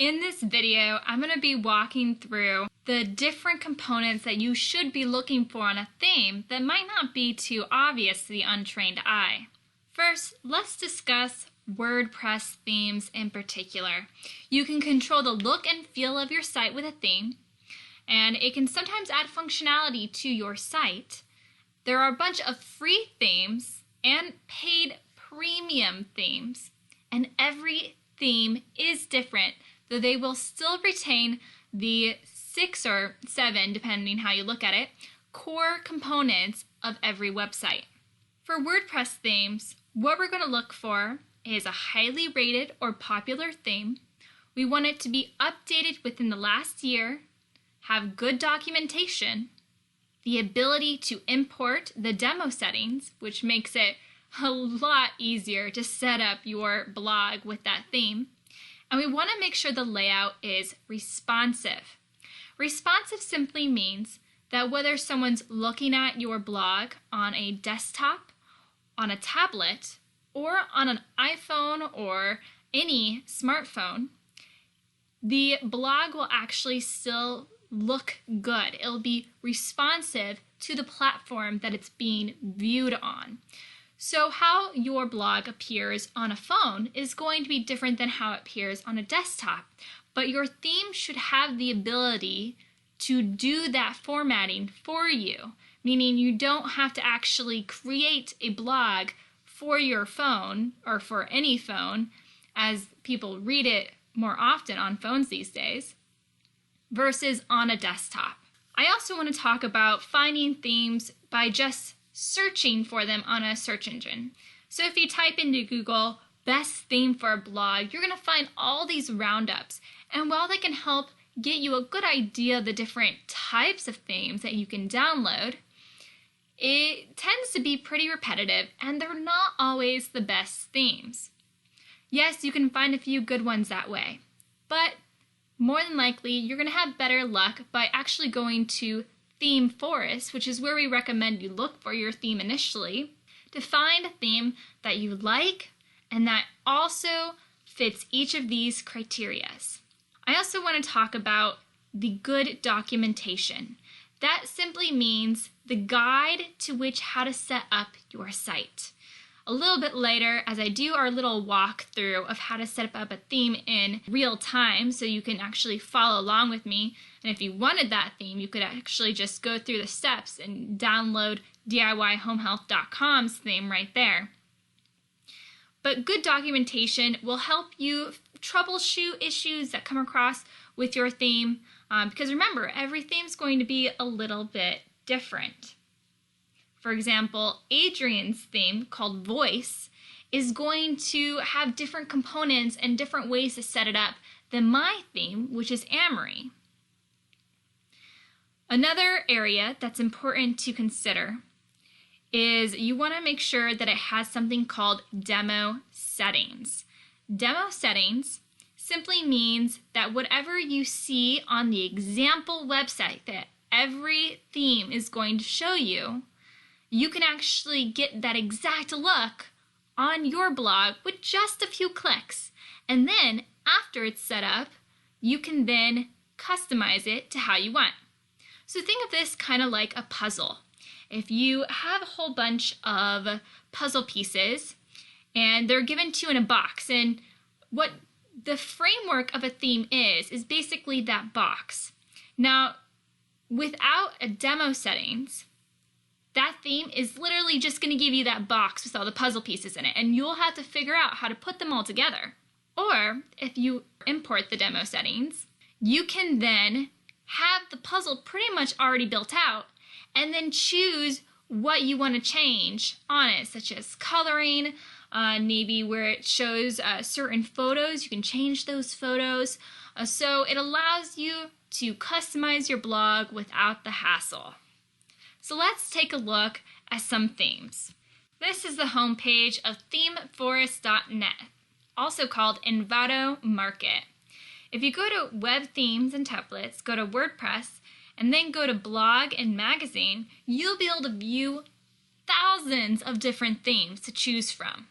In this video, I'm going to be walking through the different components that you should be looking for on a theme that might not be too obvious to the untrained eye. First, let's discuss WordPress themes in particular. You can control the look and feel of your site with a theme, and it can sometimes add functionality to your site. There are a bunch of free themes and paid premium themes, and every theme is different, though they will still retain the 6 or 7, depending how you look at it, core components of every website. For WordPress themes, what we're going to look for is a highly rated or popular theme. We want it to be updated within the last year, have good documentation, the ability to import the demo settings, which makes it a lot easier to set up your blog with that theme. And we want to make sure the layout is responsive. Responsive simply means that whether someone's looking at your blog on a desktop, on a tablet, or on an iPhone or any smartphone, the blog will actually still look good. It'll be responsive to the platform that it's being viewed on. So how your blog appears on a phone is going to be different than how it appears on a desktop, but your theme should have the ability to do that formatting for you, meaning you don't have to actually create a blog for your phone or for any phone, as people read it more often on phones these days, versus on a desktop. I also want to talk about finding themes by just searching for them on a search engine. So if you type into Google, best theme for a blog, you're going to find all these roundups. And while they can help get you a good idea of the different types of themes that you can download, it tends to be pretty repetitive and they're not always the best themes. Yes, you can find a few good ones that way, but more than likely you're going to have better luck by actually going to Theme Forest, which is where we recommend you look for your theme initially, to find a theme that you like and that also fits each of these criteria. I also want to talk about the good documentation. That simply means the guide to which how to set up your site. A little bit later, as I do our little walkthrough of how to set up a theme in real time so you can actually follow along with me, and if you wanted that theme, you could actually just go through the steps and download DIYHomeHealth.com's theme right there. But good documentation will help you troubleshoot issues that come across with your theme, because remember, every theme is going to be a little bit different. For example, Adrian's theme, called Voice, is going to have different components and different ways to set it up than my theme, which is Amory. Another area that's important to consider is you want to make sure that it has something called demo settings. Demo settings simply means that whatever you see on the example website that every theme is going to show you, you can actually get that exact look on your blog with just a few clicks. And then after it's set up, you can then customize it to how you want. So think of this kind of like a puzzle. If you have a whole bunch of puzzle pieces and they're given to you in a box, and what the framework of a theme is basically that box. Now, without a demo settings, that theme is literally just going to give you that box with all the puzzle pieces in it, and you'll have to figure out how to put them all together. Or if you import the demo settings, you can then have the puzzle pretty much already built out and then choose what you want to change on it, such as coloring, maybe where it shows certain photos, you can change those photos. So it allows you to customize your blog without the hassle. So let's take a look at some themes. This is the homepage of themeforest.net, also called Envato Market. If you go to Web Themes and Templates, go to WordPress, and then go to Blog and Magazine, you'll be able to view thousands of different themes to choose from.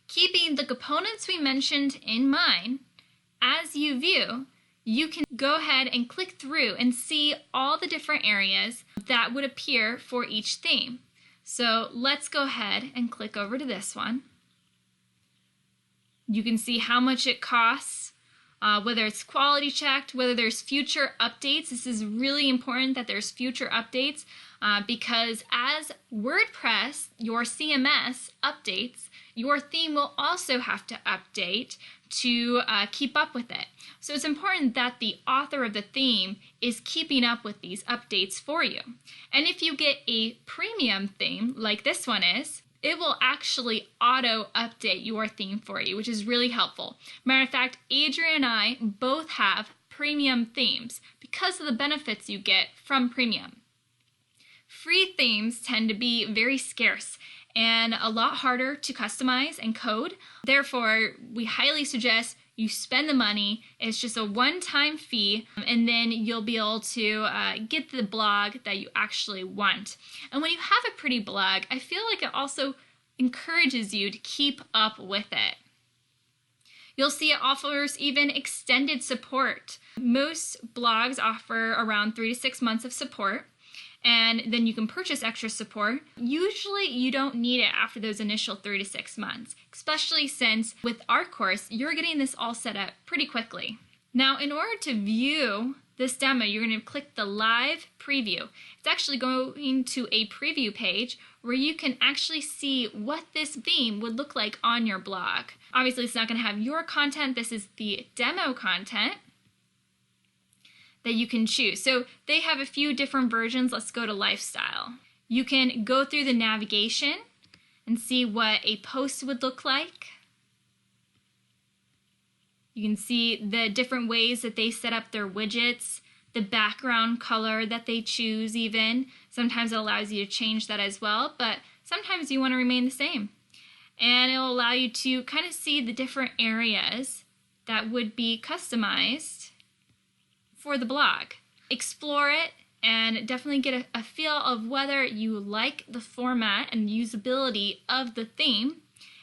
Keeping the components we mentioned in mind, As you view, you can go ahead and click through and see all the different areas that would appear for each theme. So let's go ahead and click over to this one. You can see how much it costs, whether it's quality checked, whether there's future updates. This is really important that there's future updates because as WordPress, your CMS, updates, your theme will also have to update to keep up with it. So it's important that the author of the theme is keeping up with these updates for you. And if you get a premium theme like this one is, it will actually auto-update your theme for you, which is really helpful. Matter of fact, Adrian and I both have premium themes because of the benefits you get from premium. Free themes tend to be very scarce and a lot harder to customize and code. Therefore, we highly suggest you spend the money. It's just a one-time fee, and then you'll be able to get the blog that you actually want. And when you have a pretty blog, I feel like it also encourages you to keep up with it. You'll see it offers even extended support. Most blogs offer around 3 to 6 months of support, and then you can purchase extra support. Usually you don't need it after those initial 3 to 6 months, especially since with our course, you're getting this all set up pretty quickly. Now, in order to view this demo, you're going to click the live preview. It's actually going to a preview page where you can actually see what this theme would look like on your blog. Obviously, it's not going to have your content. This is the demo content that you can choose. So they have a few different versions. Let's go to lifestyle. You can go through the navigation and see what a post would look like. You can see the different ways that they set up their widgets, the background color that they choose even. Sometimes it allows you to change that as well, but sometimes you want to remain the same. And it'll allow you to kind of see the different areas that would be customized for the blog. Explore it and definitely get a feel of whether you like the format and usability of the theme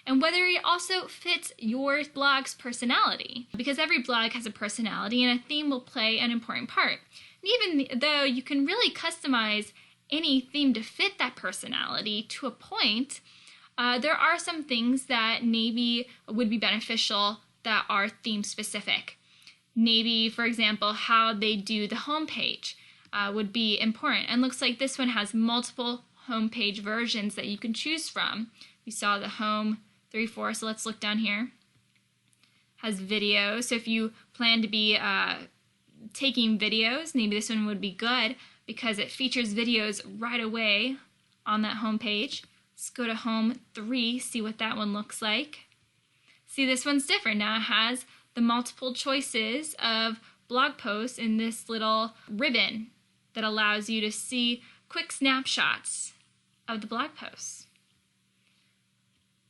and whether it also fits your blog's personality, because every blog has a personality and a theme will play an important part. And even though you can really customize any theme to fit that personality to a point, there are some things that maybe would be beneficial that are theme specific. Maybe, for example, how they do the homepage would be important. And looks like this one has multiple homepage versions that you can choose from. We saw the home 3/4, so let's look down here. Has videos, so if you plan to be taking videos, maybe this one would be good because it features videos right away on that homepage. Let's go to home 3, see what that one looks like. See, this one's different. Now it has the multiple choices of blog posts in this little ribbon that allows you to see quick snapshots of the blog posts.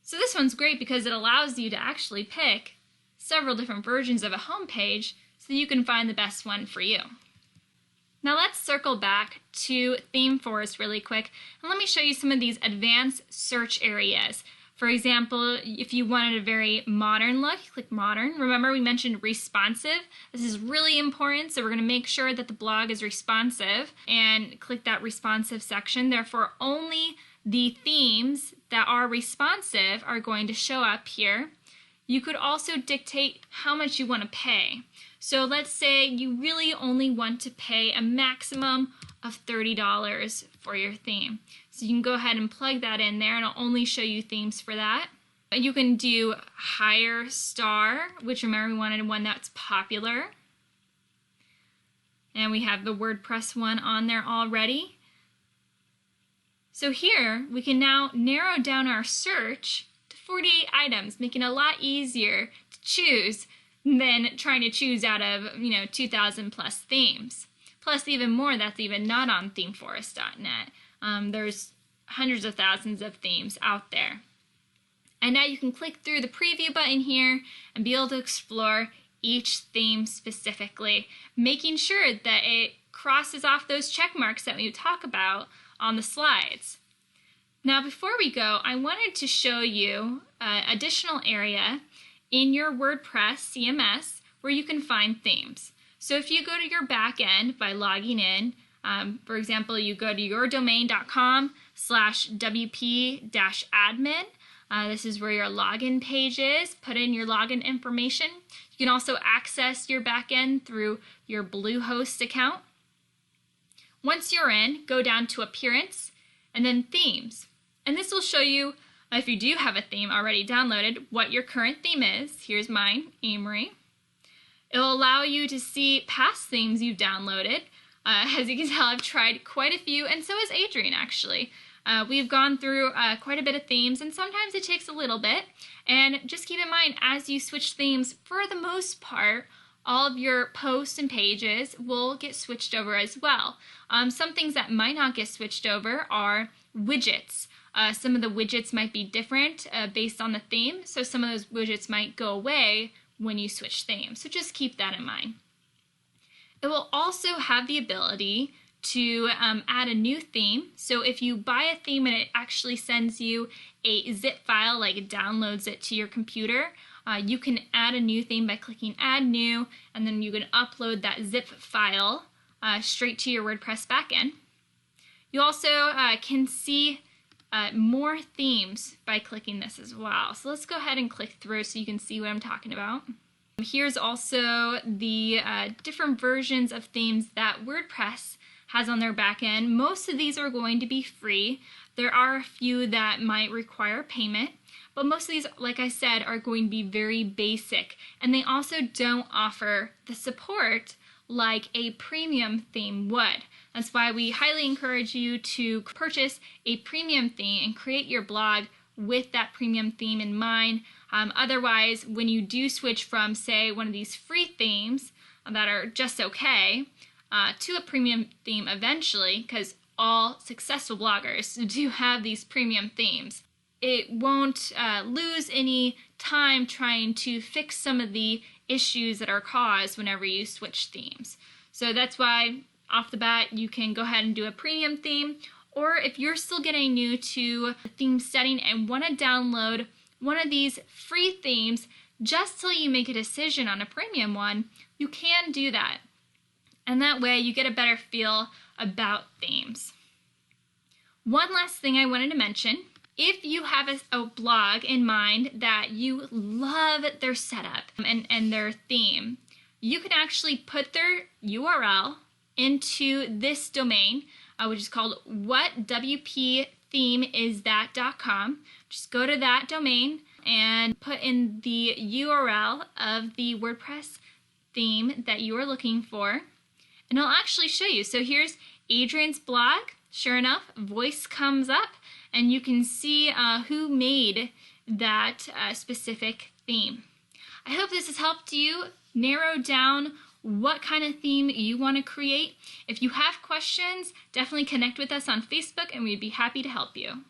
So this one's great because it allows you to actually pick several different versions of a homepage so you can find the best one for you. Now let's circle back to ThemeForest really quick and let me show you some of these advanced search areas. For example, if you wanted a very modern look, click modern. Remember we mentioned responsive. This is really important, so we're going to make sure that the blog is responsive and click that responsive section. Therefore, only the themes that are responsive are going to show up here. You could also dictate how much you want to pay. So let's say you really only want to pay a maximum of $30 for your theme. So you can go ahead and plug that in there and it'll only show you themes for that. You can do higher star, which remember we wanted one that's popular. And we have the WordPress one on there already. So here we can now narrow down our search to 48 items, making it a lot easier to choose than trying to choose out of 2,000 plus themes. Plus even more, that's even not on themeforest.net. There's hundreds of thousands of themes out there. And now you can click through the preview button here and be able to explore each theme specifically, making sure that it crosses off those check marks that we talk about on the slides. Now before we go, I wanted to show you an additional area in your WordPress CMS where you can find themes. So if you go to your back end by logging in, for example, you go to yourdomain.com/wp-admin. This is where your login page is. Put in your login information. You can also access your backend through your Bluehost account. Once you're in, go down to Appearance and then Themes. And this will show you, if you do have a theme already downloaded, what your current theme is. Here's mine, Amory. It will allow you to see past themes you've downloaded. As you can tell, I've tried quite a few, and so has Adrian, actually. We've gone through quite a bit of themes, and sometimes it takes a little bit. And just keep in mind, as you switch themes, for the most part, all of your posts and pages will get switched over as well. Some things that might not get switched over are widgets. Some of the widgets might be different based on the theme, so some of those widgets might go away when you switch themes. So just keep that in mind. It will also have the ability to add a new theme. So if you buy a theme and it actually sends you a zip file, like it downloads it to your computer, you can add a new theme by clicking Add New, and then you can upload that zip file straight to your WordPress backend. You also can see more themes by clicking this as well. So let's go ahead and click through so you can see what I'm talking about. Here's also the different versions of themes that WordPress has on their backend. Most of these are going to be free. There are a few that might require payment, but most of these, like I said, are going to be very basic, and they also don't offer the support like a premium theme would. That's why we highly encourage you to purchase a premium theme and create your blog with that premium theme in mind. Otherwise, when you do switch from, say, one of these free themes that are just okay to a premium theme eventually, because all successful bloggers do have these premium themes, it won't lose any time trying to fix some of the issues that are caused whenever you switch themes. So that's why off the bat you can go ahead and do a premium theme, or if you're still getting new to the theme setting and want to download one of these free themes just till you make a decision on a premium one, you can do that. And that way you get a better feel about themes. One last thing I wanted to mention: if you have a blog in mind that you love their setup and their theme, you can actually put their URL into this domain, which is called whatwpthemeisthat.com. Just go to that domain and put in the URL of the WordPress theme that you are looking for, and it'll actually show you. So here's Adrian's blog. Sure enough, voice comes up, and you can see who made that specific theme. I hope this has helped you narrow down what kind of theme you want to create. If you have questions, definitely connect with us on Facebook, and we'd be happy to help you.